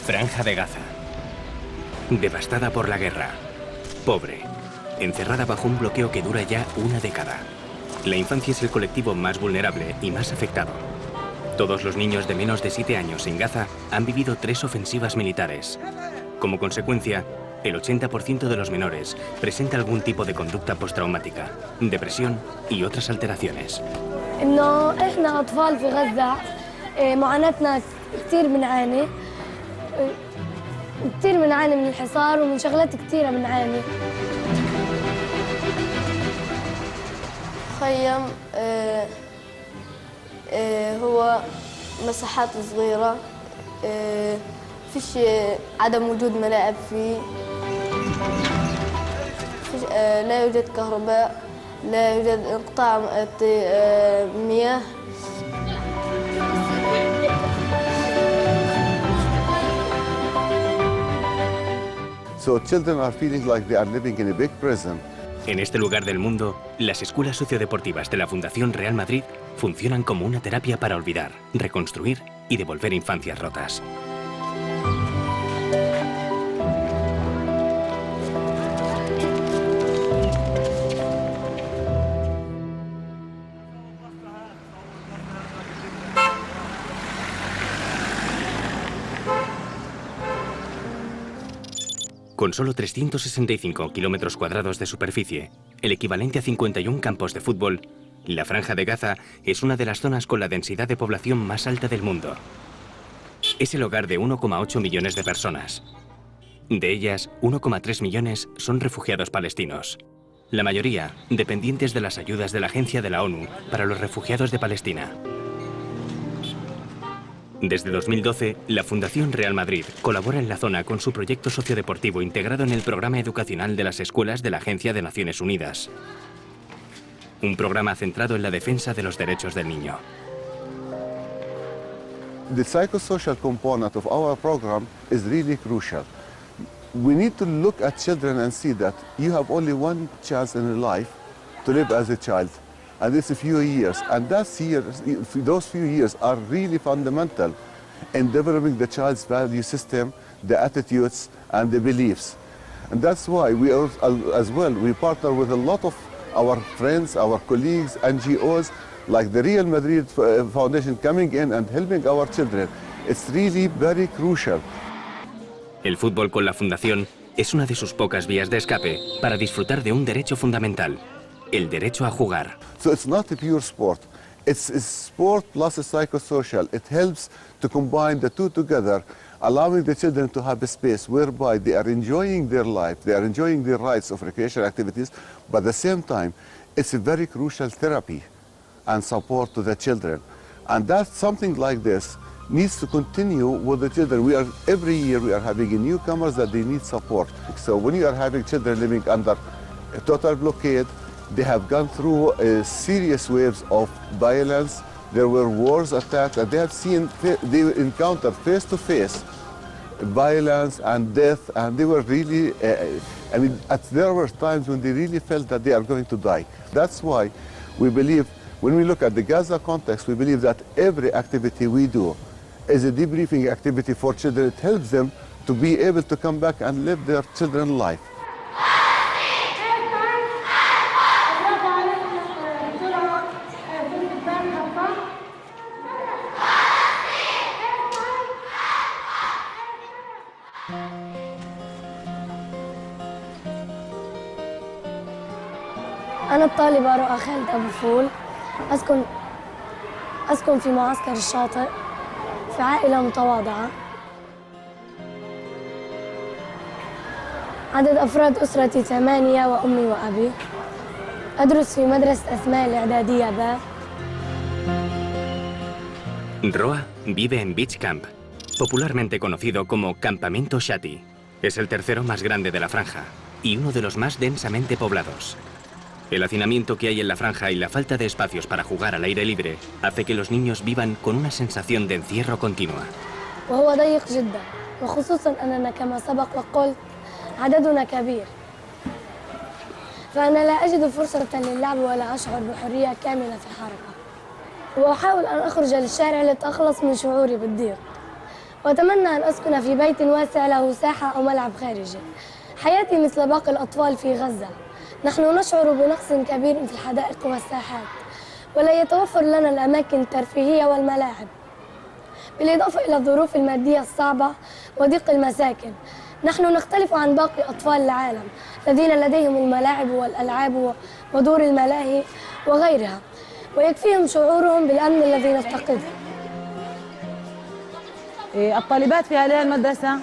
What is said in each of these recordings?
Franja de Gaza. Devastada por la guerra. Pobre. Encerrada bajo un bloqueo que dura ya una década. La infancia es el colectivo más vulnerable y más afectado. Todos los niños de menos de 7 años en Gaza han vivido 3 ofensivas militares. Como consecuencia, el 80% de los menores presenta algún tipo de conducta postraumática, depresión y otras alteraciones. إنه إحنا أطفال في غزة معاناتنا كثير بنعاني من الحصار ومن شغلات كثيرة بنعاني. مخيم هو مساحات صغيرة، فيش عدم وجود ملاعب فيه، لا يوجد كهرباء، لا يوجد انقطاع مياه. So children are feeling like they are living in a big prison. En este lugar del mundo, las escuelas sociodeportivas de la Fundación Real Madrid funcionan como una terapia para olvidar, reconstruir y devolver infancias rotas. Con solo 365 kilómetros cuadrados de superficie, el equivalente a 51 campos de fútbol, la Franja de Gaza es una de las zonas con la densidad de población más alta del mundo. Es el hogar de 1,8 millones de personas. De ellas, 1,3 millones son refugiados palestinos. La mayoría dependientes de las ayudas de la Agencia de la ONU para los Refugiados de Palestina. Desde 2012, la Fundación Real Madrid colabora en la zona con su proyecto sociodeportivo integrado en el programa educacional de las escuelas de la Agencia de Naciones Unidas. Un programa centrado en la defensa de los derechos del niño. The psychosocial component of our program is really crucial. We need to look at children and see that you have only one chance in life to live as a child. And it's a few years, and those few years are really fundamental in developing the child's value system, the attitudes, and the beliefs. And that's why we are, as well, we partner with a lot of our friends, our colleagues, NGOs, like the Real Madrid Foundation coming in and helping our children. It's really very crucial. El fútbol con la Fundación es una de sus pocas vías de escape para disfrutar de un derecho fundamental. El derecho a jugar. So it's not a pure sport. It's a sport plus a psychosocial. It helps to combine the two together, allowing the children to have a space whereby they are enjoying their life, they are enjoying their rights of recreational activities, but at the same time, it's a very crucial therapy and support to the children. And that's something like this needs to continue with the children. Every year we are having newcomers that they need support. So when you are having children living under a total blockade, they have gone through serious waves of violence. There were wars, attacks, and they encountered face-to-face violence and death, and they were really, there were times when they really felt that they are going to die. That's why we believe, when we look at the Gaza context, we believe that every activity we do is a debriefing activity for children. It helps them to be able to come back and live their children's life. أنا الطالبة رؤى خالد أبو فول، أسكن في معسكر الشاطئ في عائلة متواضعة. عدد أفراد أسرتي 8 وأمي وأبي. أدرس في مدرسة أسماء الإعدادية ب. Roa vive en Beach Camp, popularmente conocido como Campamento Shati. Es el tercero más grande de la franja y uno de los más densamente poblados. El hacinamiento que hay en la franja y la falta de espacios para jugar al aire libre hace que los niños vivan con una sensación de encierro continua. وهو ضيق جدا، وخصوصا أننا كما سبق وقلت عددنا كبير. فأنا لا أجد فرصة للعب ولا أشعر بحرية كاملة في الحركة. وأحاول أن أخرج للشارع لأتخلص من شعوري بالضيق. وأتمنى أن أسكن في بيت واسع له ساحة أو ملعب خارجي. حياتي مثل باقي الأطفال في غزة، نحن نشعر بنقص كبير في الحدائق والساحات، ولا يتوفر لنا الأماكن الترفيهية والملاعب، بالإضافة إلى الظروف المادية الصعبة وضيق المساكن. نحن نختلف عن باقي أطفال العالم الذين لديهم الملاعب والألعاب ودور الملاهي وغيرها، ويكفيهم شعورهم بالأمن الذي نفتقده. الطالبات في هذه المدرسة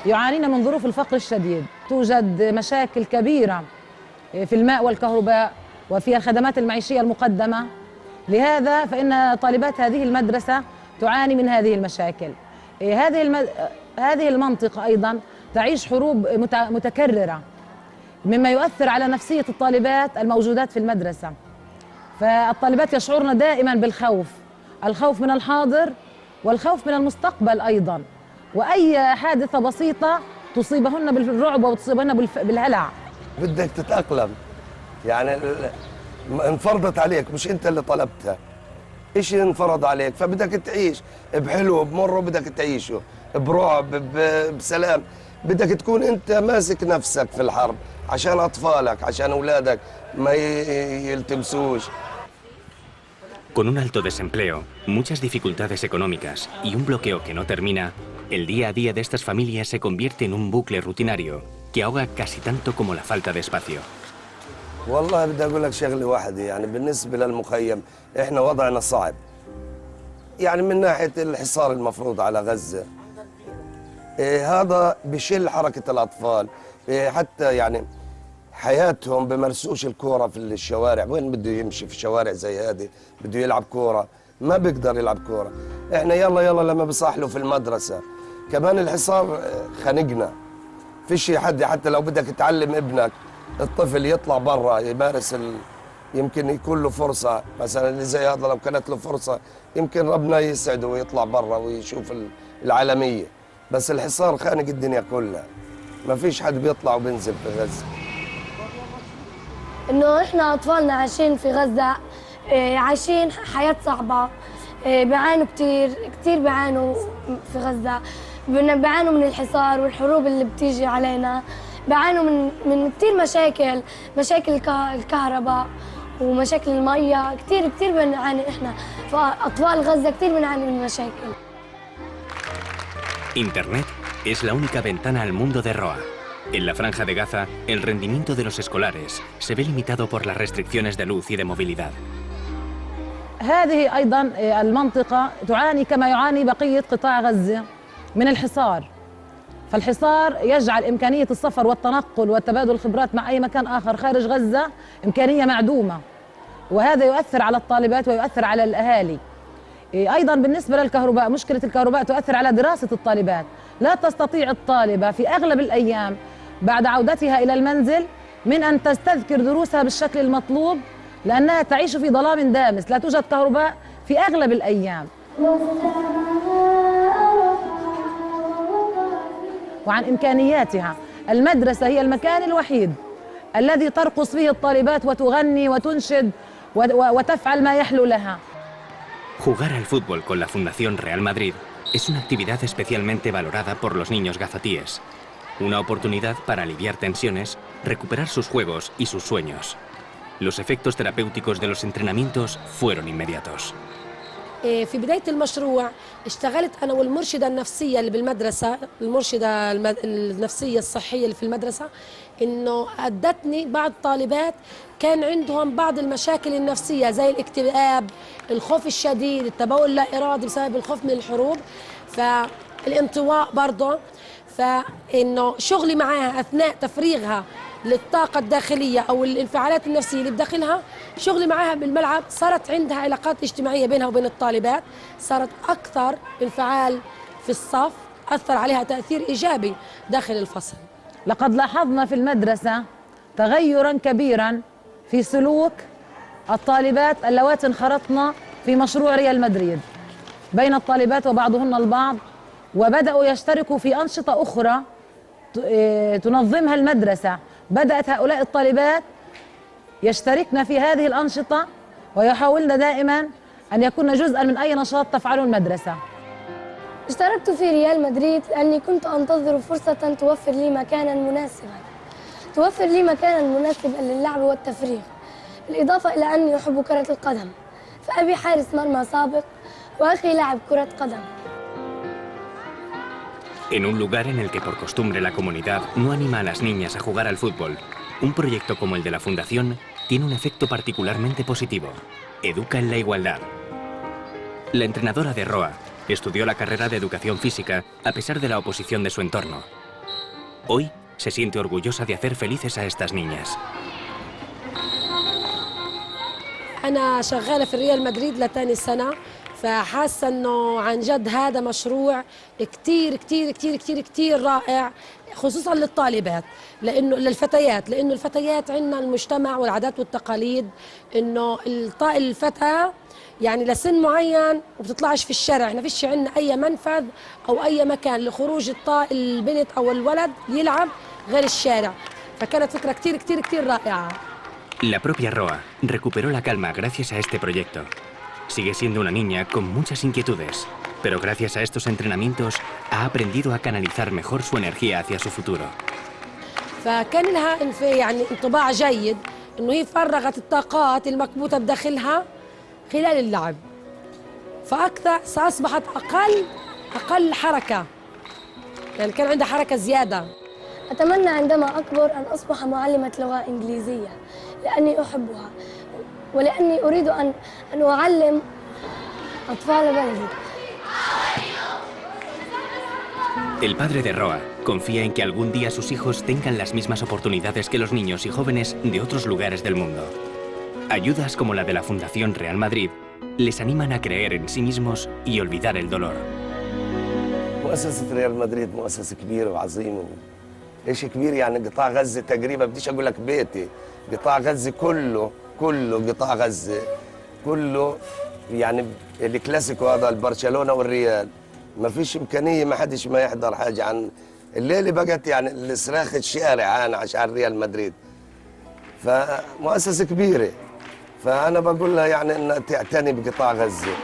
يعانين من ظروف الفقر الشديد، توجد مشاكل كبيرة في الماء والكهرباء وفي الخدمات المعيشية المقدمة، لهذا فإن طالبات هذه المدرسة تعاني من هذه المشاكل. هذه المنطقة أيضاً تعيش حروب متكررة، مما يؤثر على نفسية الطالبات الموجودات في المدرسة. فالطالبات يشعرن دائماً بالخوف، الخوف من الحاضر والخوف من المستقبل أيضاً، وأي حادثة بسيطة تصيبهن بالرعب وتصيبهن بالهلع. بدك تتأقلم، يعني انفرضت عليك، مش أنت اللي طلبتها، إيش انفرض عليك، فبدك تعيش بحلو بمر وبدك تعيشه برعب بسلام. بدك تكون أنت ماسك نفسك في الحرب عشان أطفالك، عشان أولادك ما يلتمسوش. Con un alto desempleo, muchas dificultades económicas y un bloqueo que no termina, el día a día de estas familias se convierte en un bucle rutinario que ahoga casi tanto como la falta de espacio. والله بدي أقول لك شغلة واحدة، يعني بالنسبة للمخيم إحنا وضعنا صعب، يعني من ناحية الحصار المفروض على غزة، هذا بشل حركة الأطفال، حتى يعني حياتهم بمرسوش الكورة في الشوارع. وين بده يمشي في شوارع زي هذه؟ بده يلعب كورة، ما بيقدر يلعب كورة. إحنا يلا لما بصحله في المدرسة، كمان الحصار خنقنا، فيش حد. حتى لو بدك تعلم ابنك الطفل يطلع برا يمارس يمكن يكون له فرصة، مثلا اللي زي هذا لو كانت له فرصة يمكن ربنا يسعده ويطلع برا ويشوف العالمية، بس الحصار خانق الدنيا كلها، ما فيش حد بيطلع وبينزل في غزة. إنه إحنا أطفالنا عايشين في غزة، عايشين حياة صعبة، بيعانوا كتير بيعانوا في غزة، بيعانوا من الحصار والحروب اللي بتيجي علينا، بيعانوا من كتير مشاكل الكهرباء ومشاكل المية، كتير بنعاني إحنا، فأطفال غزة كتير بنعاني من المشاكل. Internet es la única ventana al mundo de Roa. En la franja de Gaza, el rendimiento de los escolares se ve limitado por las restricciones de luz y de movilidad. هذه أيضاً المنطقة تعاني كما يعاني بقية قطاع غزة من الحصار، فالحصار يجعل إمكانية السفر والتنقل وتبادل الخبرات مع أي مكان آخر خارج غزة إمكانية معدومة، وهذا يؤثر على الطالبات ويؤثر على الأهالي. أيضاً بالنسبة للكهرباء، مشكلة الكهرباء تؤثر على دراسة الطالبات. لا تستطيع الطالبة في أغلب الأيام بعد عودتها إلى المنزل من أن تستذكر دروسها بالشكل المطلوب، لأنها تعيش في ظلام دامس، لا توجد كهرباء في أغلب الأيام. وعن إمكانياتها، المدرسة هي المكان الوحيد الذي ترقص فيه الطالبات وتغني وتنشد وتفعل ما يحلو لها. Jugar al fútbol con la Fundación Real Madrid es una actividad especialmente valorada por los niños gazatíes. Una oportunidad para aliviar tensiones, recuperar sus juegos y sus sueños. Los efectos terapéuticos de los entrenamientos fueron inmediatos. في بداية المشروع اشتغلت أنا والمرشدة النفسية اللي بالمدرسة، المرشدة النفسية الصحية اللي في المدرسة، إنه أدتني بعض الطالبات كان عندهم بعض المشاكل النفسية زي الاكتئاب، الخوف الشديد، التبول اللا إرادي بسبب الخوف من الحروب، فالانطواء برضه. فإنه شغلي معاها أثناء تفريغها للطاقة الداخلية أو الانفعالات النفسية اللي بداخلها، شغلي معاها بالملعب، صارت عندها علاقات اجتماعية بينها وبين الطالبات، صارت أكثر انفعال في الصف، أثر عليها تأثير إيجابي داخل الفصل. لقد لاحظنا في المدرسة تغيراً كبيراً في سلوك الطالبات اللواتي انخرطن في مشروع ريال مدريد بين الطالبات وبعضهن البعض، وبدأوا يشتركوا في أنشطة أخرى تنظمها المدرسة. بدأت هؤلاء الطالبات يشتركن في هذه الأنشطة ويحاولن دائما أن يكون جزءا من أي نشاط تفعله المدرسة. اشتركت في ريال مدريد لأني كنت أنتظر فرصة توفر لي مكانا مناسبا للعب والتفريغ، بالإضافة إلى أني أحب كرة القدم، فأبي حارس مرمى سابق وأخي لاعب كرة قدم. En un lugar en el que por costumbre la comunidad no anima a las niñas a jugar al fútbol, un proyecto como el de la Fundación tiene un efecto particularmente positivo. Educa en la igualdad. La entrenadora de Roa estudió la carrera de educación física a pesar de la oposición de su entorno. Hoy se siente orgullosa de hacer felices a estas niñas. أنا شغالة في ريال مدريد لتاني سنة، فحاسة إنه عن جد هذا مشروع كتير كتير كتير كتير كتير رائع، خصوصاً للطالبات، لأنه للفتيات، لأنه الفتيات عندنا المجتمع والعادات والتقاليد إنه الفتاة يعني لسن معين وبتطلعش في الشارع، احنا فيش عندنا أي منفذ أو أي مكان لخروج البنت أو الولد يلعب غير الشارع، فكانت فكرة كتير كتير كتير رائعة. La propia Roa recuperó la calma gracias a este proyecto. Sigue siendo una niña con muchas inquietudes, pero gracias a estos entrenamientos ha aprendido a canalizar mejor su energía hacia su futuro. فكان لها يعني انطباع جيد انه هي فرغت الطاقات المكبوته بداخلها خلال اللعب، فاكثر ساصبحت اقل حركه، يعني كان عندها حركه زياده. أتمنى عندما أكبر أن أصبح معلمة لغة إنجليزية لأني أحبها ولأني أريد أن أعلم أطفال بلدي. El padre de Roa confía en que algún día sus hijos tengan las mismas oportunidades que los niños y jóvenes de otros lugares del mundo. Ayudas como la de la Fundación Real Madrid les animan a creer en sí mismos y olvidar el dolor. مؤسسة ريال مدريد مؤسسة كبيرة وعظيمة، إيش كبير يعني قطاع غزة تقريبا، بديش أقول لك بيتي، قطاع غزة كله قطاع غزة كله، يعني الكلاسيكو هذا البرشلونة والريال ما فيش إمكانية ما حدش ما يحضر حاجة عن الليلة بقت يعني الصراخ الشارع أنا عشان ريال مدريد، فمؤسسة كبيرة، فأنا بقول لها يعني إنها تعتني بقطاع غزة.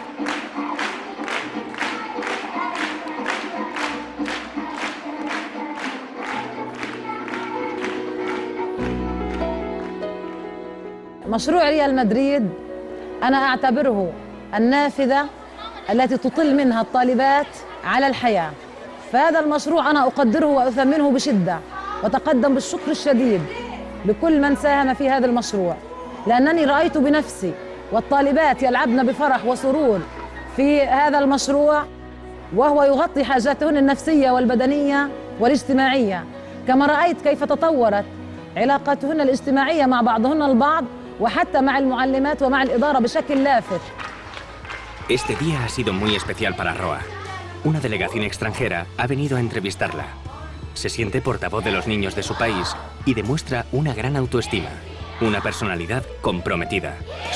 مشروع ريال مدريد أنا أعتبره النافذة التي تطل منها الطالبات على الحياة، فهذا المشروع أنا أقدره وأثمنه بشدة، وأتقدم بالشكر الشديد لكل من ساهم في هذا المشروع، لأنني رأيت بنفسي والطالبات يلعبن بفرح وسرور في هذا المشروع، وهو يغطي حاجاتهن النفسية والبدنية والاجتماعية، كما رأيت كيف تطورت علاقاتهن الاجتماعية مع بعضهن البعض وحتى مع المعلمات ومع الإدارة بشكل لافت. Este día ha sido muy especial para Roa. Una delegación extranjera ha venido a entrevistarla. Se siente portavoz de los niños de su país y demuestra una gran autoestima, una personalidad comprometida,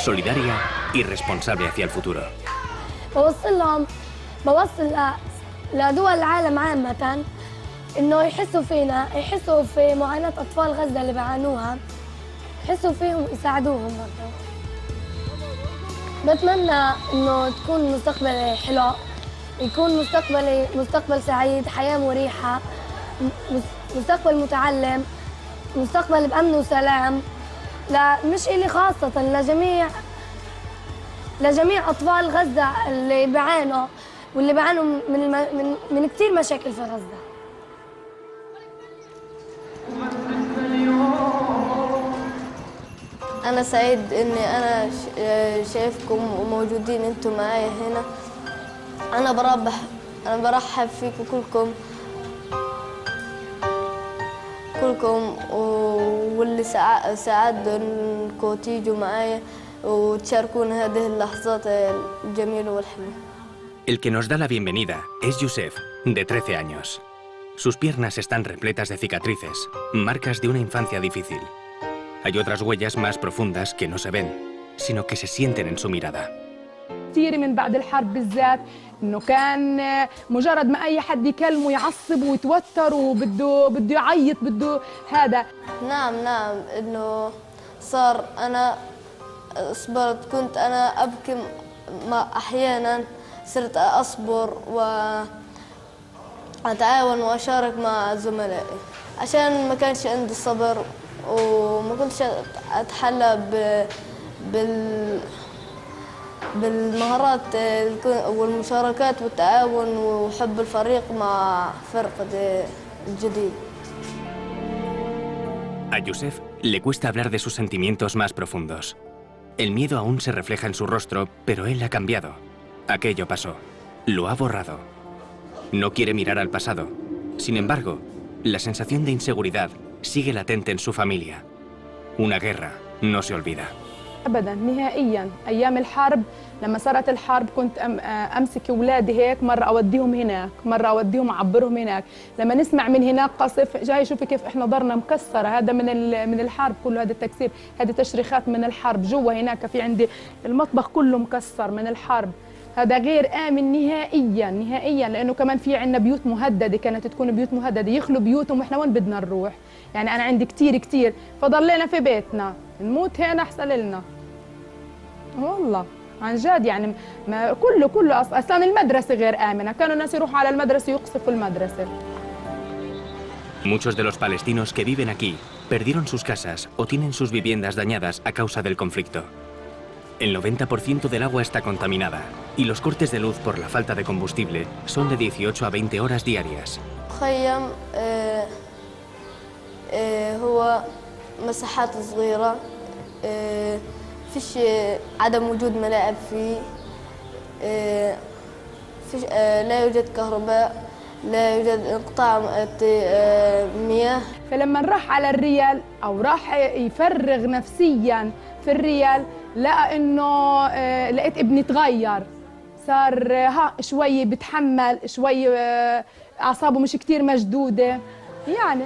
solidaria y responsable hacia el futuro. بوصل لدول العالم عامة إنه يحسوا فينا، يحسوا في معاناة أطفال غزة اللي بيعانوها، يحسوا فيهم يساعدوهم برضه. بتمنى إنه تكون مستقبلي حلو، يكون مستقبل سعيد، حياة مريحة، مستقبل متعلم، مستقبل بأمن وسلام، مش إلي خاصة، لجميع أطفال غزة اللي بيعانوا واللي بيعانوا من كتير مشاكل في غزة. أنا سعيد إني أنا شايفكم وموجودين أنتم معايا هنا. أنا برحب فيكم كلكم واللي ساعدوا تيجوا معايا وتشاركون هذه اللحظات الجميلة والحلوة. El que nos da la bienvenida es Youssef, de 13 años. Sus piernas están repletas de cicatrices, marcas de una infancia difícil. Hay otras huellas más profundas que no se ven, sino que se sienten en su mirada. كثير من بعد الحرب بالذات انه كان مجرد ما اي حد يكلمه يعصب ويتوتر وبده يعيط بده هذا. نعم انه صار انا صبرت، كنت انا ابكي احيانا صرت أصبر وأتعاون وأشارك مع زملائي، عشان ما كانش عندي الصبر وما كنتش أتحلى بالمهارات والمشاركات والتعاون وحب الفريق مع فرقة الجديد. A Youssef le cuesta hablar de sus sentimientos más profundos. El miedo aún se refleja en su rostro, pero él ha cambiado. Aquello pasó. Lo ha borrado. No quiere mirar al pasado. Sin embargo, la sensación de inseguridad sigue latente en su familia. Una guerra no se olvida. ابدا نهائيا. ايام الحرب لما صارت الحرب كنت امسك اولادي هيك، مره اوديهم هناك، مره اوديهم اعبرهم هناك. لما نسمع من هناك قصف، جاي شوفي كيف احنا ضرنا مكسره، هذا من الحرب كله، هذا التكسير، هذه تشريخات من الحرب. جوا هناك في عندي المطبخ كله مكسر من الحرب. هذا غير آمن نهائيا نهائيا، لأنه كمان في عندنا بيوت مهددة، كانت تكون بيوت مهددة، يخلوا بيوتهم وإحنا وين بدنا نروح؟ يعني أنا عندي كتير فضلينا في بيتنا، نموت هنا أحسن لنا. والله عن جد يعني ما كله أصلا المدرسة غير آمنة، كانوا الناس يروحوا على المدرسة يقصفوا المدرسة. Muchos de los palestinos que viven aquí perdieron sus casas o tienen sus viviendas dañadas a causa del conflicto. El 90% del agua está contaminada y los cortes de luz por la falta de combustible son de 18 a 20 horas diarias. مخيم هو مساحات صغيرة، فيش عدم وجود ملاعب فيه، فيش لا يوجد كهرباء، لا يوجد انقطاع مياه. فلما راح على الريال أو راح يفرغ نفسياً في الريال، لقى إنه لقيت ابني تغير، صار شوي بتحمل، شوي أعصابه مش كتير مشدودة، يعني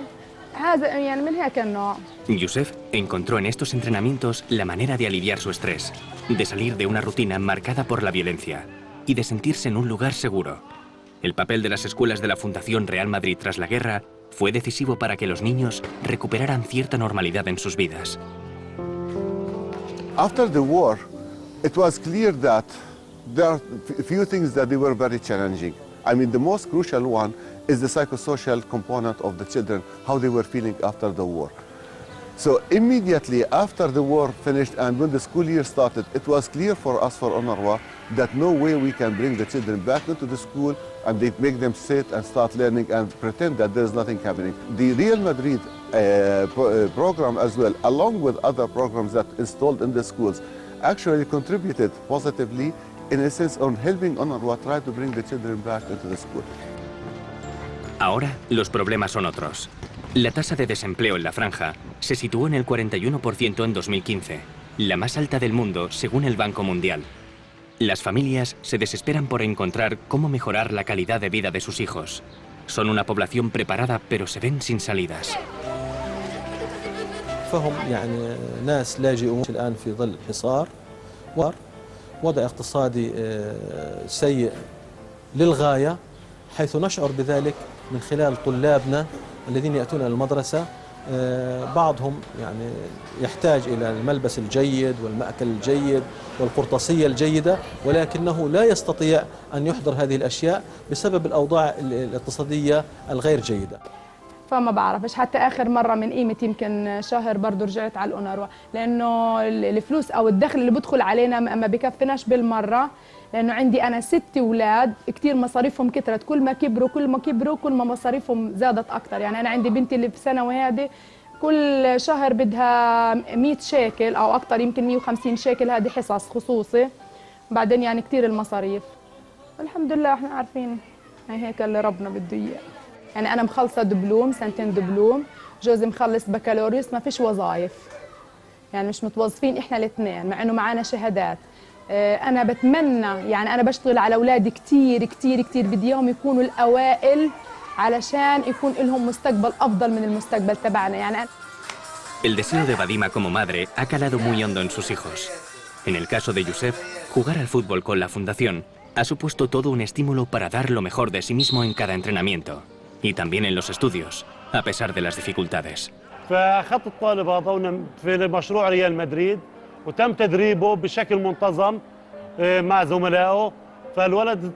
هذا يعني من هيك النوع. Youssef encontró en estos entrenamientos la manera de aliviar su estrés, de salir de una rutina marcada por la violencia y de sentirse en un lugar seguro. El papel de las escuelas de la Fundación Real Madrid tras la guerra fue decisivo para que los niños recuperaran cierta normalidad en sus vidas. After the war, it was clear that there are few things that they were very challenging. I mean, the most crucial one is the psychosocial component of the children, how they were feeling after the war. So immediately after the war finished and when the school year started, it was clear for us, for UNRWA, that no way we can bring the children back into the school and they make them sit and start learning and pretend that there's nothing happening. The Real Madrid program as well, along with other programs that installed in the schools, actually contributed positively in a sense on helping UNRWA try to bring the children back into the school. Ahora los problemas son otros. La tasa de desempleo en la franja se situó en el 41% en 2015, la más alta del mundo según el Banco Mundial. Las familias se desesperan por encontrar cómo mejorar la calidad de vida de sus hijos. Son una población preparada, pero se ven sin salidas. فهم يعني ناس لاجئون الآن في ظل حصار، وضع اقتصادي سيء للغاية، حيث نشعر بذلك من خلال طلابنا الذين يأتون إلى المدرسة. بعضهم يعني يحتاج إلى الملبس الجيد والمأكل الجيد والقرطاسية الجيدة، ولكنه لا يستطيع أن يحضر هذه الأشياء بسبب الأوضاع الاقتصادية الغير جيدة. فما بعرفش، حتى آخر مرة من قيمة يمكن شهر برضو رجعت على الأونروا، لأنه الفلوس أو الدخل اللي بدخل علينا ما بكفناش بالمرة، لأنه عندي أنا 6 أولاد كتير مصاريفهم كترت، كل ما كبروا كل ما مصاريفهم زادت أكتر. يعني أنا عندي بنتي اللي في ثانوي هذه كل شهر بدها 100 شيكل أو أكتر، يمكن 150 شيكل، هذه حصص خصوصي. بعدين يعني كتير المصاريف. الحمد لله احنا عارفين هيك اللي ربنا بده إياه. يعني أنا مخلصة دبلوم، 2 سنين دبلوم، جوزي مخلص بكالوريوس، ما فيش وظائف، يعني مش متوظفين إحنا الاثنين مع إنه معانا شهادات. أنا بتمنى، يعني أنا بشتغل على أولادي كتير، بدي إياهم يكونوا الأوائل علشان يكون لهم مستقبل أفضل من المستقبل تبعنا. يعني El deseo de Vadima como madre ha calado muy hondo en sus hijos. En el caso de Youssef, jugar al fútbol con la fundación ha supuesto todo un estímulo para dar lo mejor de sí mismo en cada entrenamiento y también en los estudios, a pesar de las dificultades. فأخذت الطالب هذا في مشروع ريال مدريد وتم تدريبه بشكل منتظم مع زملائه، فالولد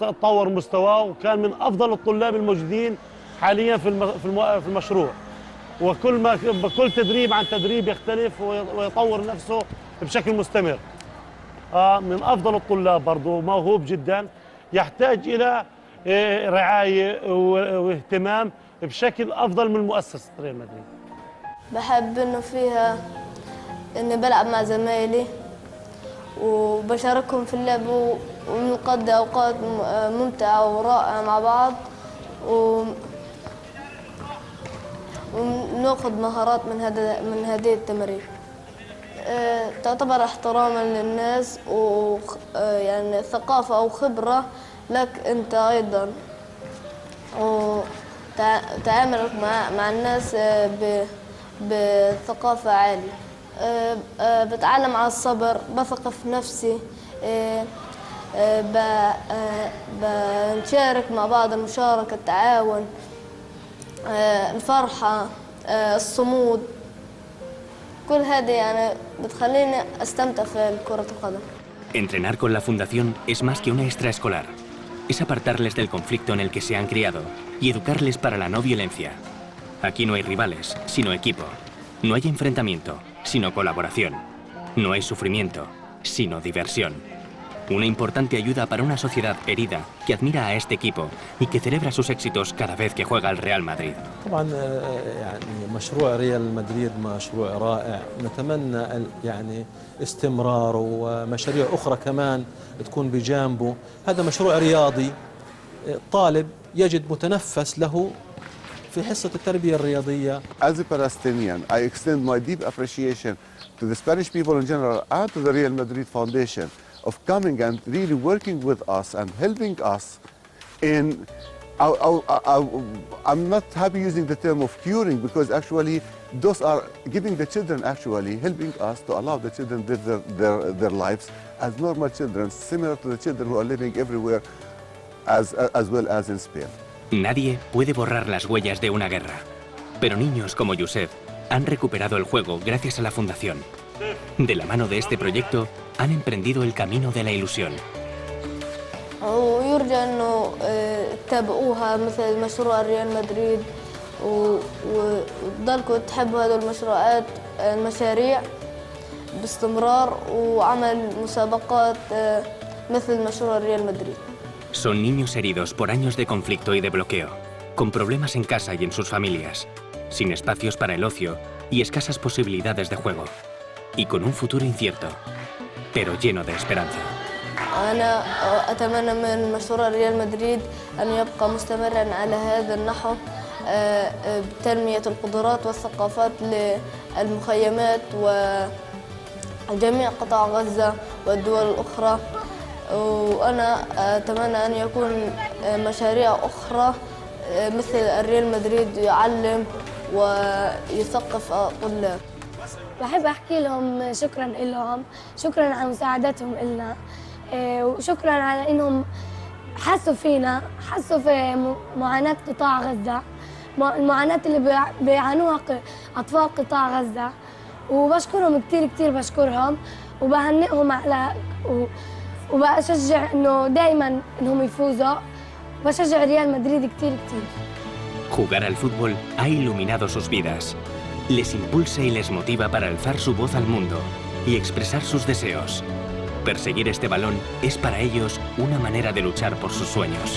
تطور مستواه وكان من افضل الطلاب الموجودين حاليا في المشروع. كل تدريب عن تدريب يختلف ويطور نفسه بشكل مستمر. من افضل الطلاب برضه، موهوب جدا، يحتاج الى رعايه واهتمام بشكل افضل من مؤسسه ريال مدريد. بحب انه فيها اني بلعب مع زمايلي وبشاركهم في اللعب ونقضي اوقات ممتعه ورائعه مع بعض وناخذ مهارات من هذه التمارين. تعتبر احتراما للناس ويعني ثقافه او خبره لك انت ايضا، وتعاملك مع الناس بثقافه عاليه. بتعلم على الصبر، بثق في نفسي، بنشارك مع بعض، المشاركة، التعاون، الفرحة، الصمود، كل هذه يعني بتخليني استمتع في كرة القدم. Entrenar con la fundación es más que una extraescolar. Es apartarles del conflicto en el que se han criado y educarles para la no violencia. Aquí no hay rivales, sino equipo. No hay enfrentamiento, sino colaboración. No hay sufrimiento, sino diversión. Una importante ayuda para una sociedad herida que admira a este equipo y que celebra sus éxitos cada vez que juega el Real Madrid. طبعا يعني مشروع ريال مدريد مشروع رائع، نتمنى يعني استمرار ومشاريع أخرى كمان تكون بجانبه. هذا مشروع رياضي، طالب يجد متنفس له في حصة التربية الرياضية. As a Palestinian, I extend my deep appreciation to the Spanish people in general and to the Real Madrid Foundation of coming and really working with us and helping us in, I'm not happy using the term of curing, because actually those are giving the children, actually helping us to allow the children live their lives as normal children, similar to the children who are living everywhere as well as in Spain. Nadie puede borrar las huellas de una guerra, pero niños como Youssef han recuperado el juego gracias a la fundación. De la mano de este proyecto, han emprendido el camino de la ilusión. ويرجى انه تتابعوها مثل مشروع ريال مدريد وتضلكم تحبوا هذول المشاريع باستمرار، وعمل مسابقات مثل مشروع ريال مدريد. Son niños heridos por años de conflicto y de bloqueo, con problemas en casa y en sus familias, sin espacios para el ocio y escasas posibilidades de juego, y con un futuro incierto, pero lleno de esperanza. أنا أتمنى من مشروع ريال مدريد أن يبقى مستمرا على هذا النحو بتنمية القدرات والثقافات للمخيمات وجميع قطاع غزة والدول الأخرى، وأنا أتمنى أن يكون مشاريع أخرى مثل الريال مدريد يعلم ويثقف الطلاب. بحب أحكي لهم شكراً لهم، شكراً على مساعدتهم إلنا، وشكراً على إنهم حسوا فينا، حسوا في معاناة قطاع غزة، المعاناة اللي بيعانوها أطفال قطاع غزة، وبشكرهم كتير بشكرهم وبهنئهم على وبشجع إنه دائماً إنهم يفوزوا، وبشجع ريال مدريد كتير. Jugar al fútbol ha iluminado sus vidas. Les impulsa y les motiva para alzar su voz al mundo y expresar sus deseos. Perseguir este balón es para ellos una manera de luchar por sus sueños.